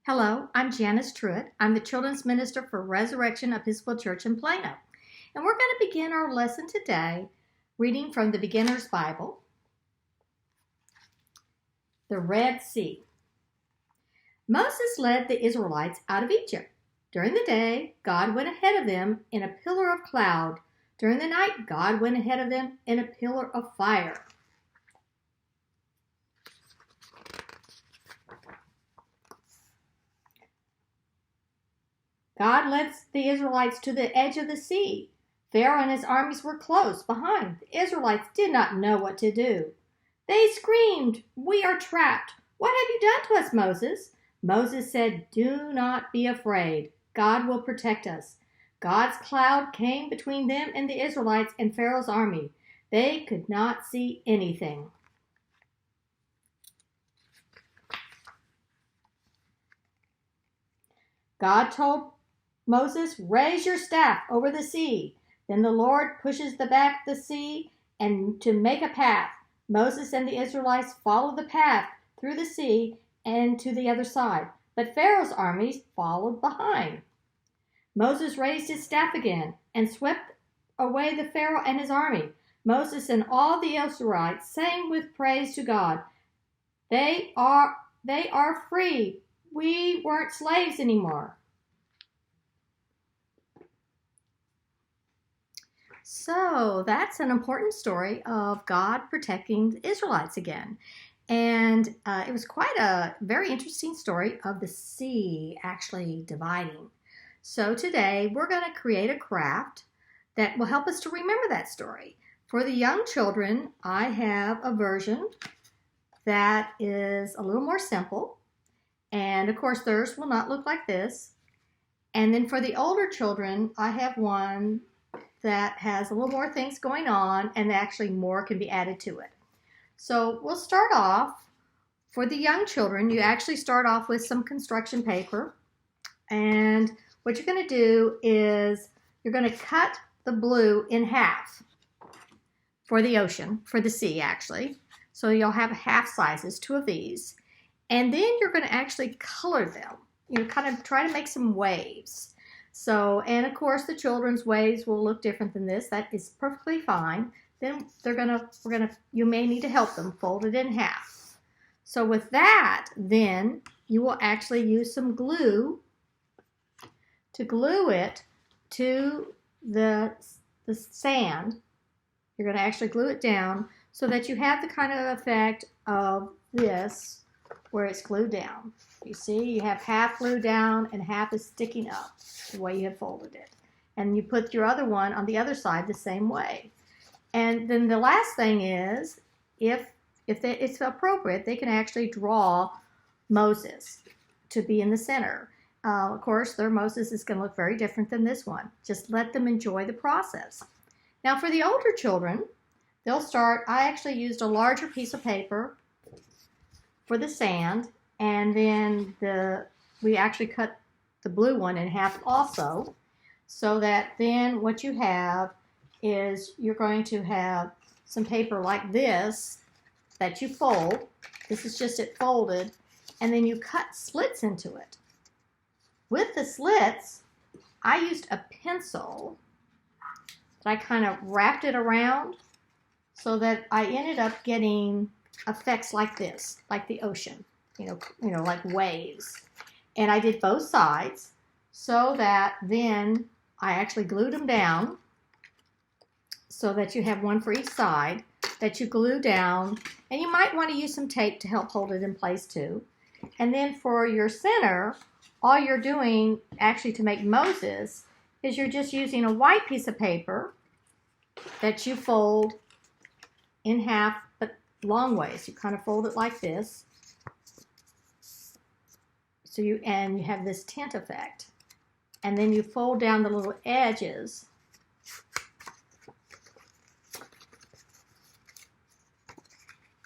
Hello, I'm Janice Truitt. I'm the Children's Minister for Resurrection Episcopal Church in Plano. And we're going to begin our lesson today reading from the Beginner's Bible, the Red Sea. Moses led the Israelites out of Egypt. During the day, God went ahead of them in a pillar of cloud. During the night, God went ahead of them in a pillar of fire. God led the Israelites to the edge of the sea. Pharaoh and his armies were close behind. The Israelites did not know what to do. They screamed, "We are trapped. What have you done to us, Moses?" Moses said, "Do not be afraid. God will protect us." God's cloud came between them and the Israelites and Pharaoh's army. They could not see anything. God told Moses, "Raise your staff over the sea." Then the Lord pushes back the sea and to make a path. Moses and the Israelites followed the path through the sea and to the other side, but Pharaoh's armies followed behind. Moses raised his staff again and swept away the Pharaoh and his army. Moses and all the Israelites sang with praise to God. They are free. We weren't slaves anymore. So that's an important story of God protecting the Israelites again. And it was quite a very interesting story of the sea actually dividing. So today we're going to create a craft that will help us to remember that story. For the young children, I have a version that is a little more simple. And of course, theirs will not look like this. And then for the older children, I have one that has a little more things going on, and actually more can be added to it. So we'll start off. For the young children, you actually start off with some construction paper, and what you're going to do is you're going to cut the blue in half for the ocean, for the sea actually. So you'll have half sizes, two of these, and then you're going to actually color them. You kind of try to make some waves. So, and of course the children's waves will look different than this. That is perfectly fine. Then you may need to help them fold it in half. So with that, then you will actually use some glue to glue it to the sand. You're going to actually glue it down so that you have the kind of effect of this where it's glued down. You see, you have half glued down and half is sticking up the way you have folded it. And you put your other one on the other side the same way. And then the last thing is, if it's appropriate, they can actually draw Moses to be in the center. Of course, their Moses is going to look very different than this one. Just let them enjoy the process. Now for the older children, they'll start, I actually used a larger piece of paper for the sand, and then we actually cut the blue one in half also, so that then what you have is you're going to have some paper like this that you fold. This is just it folded, and then you cut slits into it. With the slits, I used a pencil that I kind of wrapped it around so that I ended up getting effects like this, like the ocean, you know, like waves. And I did both sides so that then I actually glued them down so that you have one for each side that you glue down. And you might want to use some tape to help hold it in place too. And then for your center, all you're doing actually to make Moses is you're just using a white piece of paper that you fold in half, but long ways. You kind of fold it like this. So you have this tint effect. And then you fold down the little edges.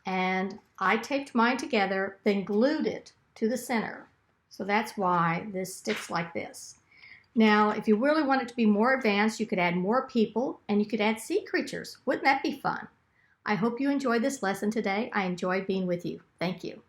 And I taped mine together, then glued it to the center. So that's why this sticks like this. Now, if you really want it to be more advanced, you could add more people and you could add sea creatures. Wouldn't that be fun? I hope you enjoyed this lesson today. I enjoyed being with you. Thank you.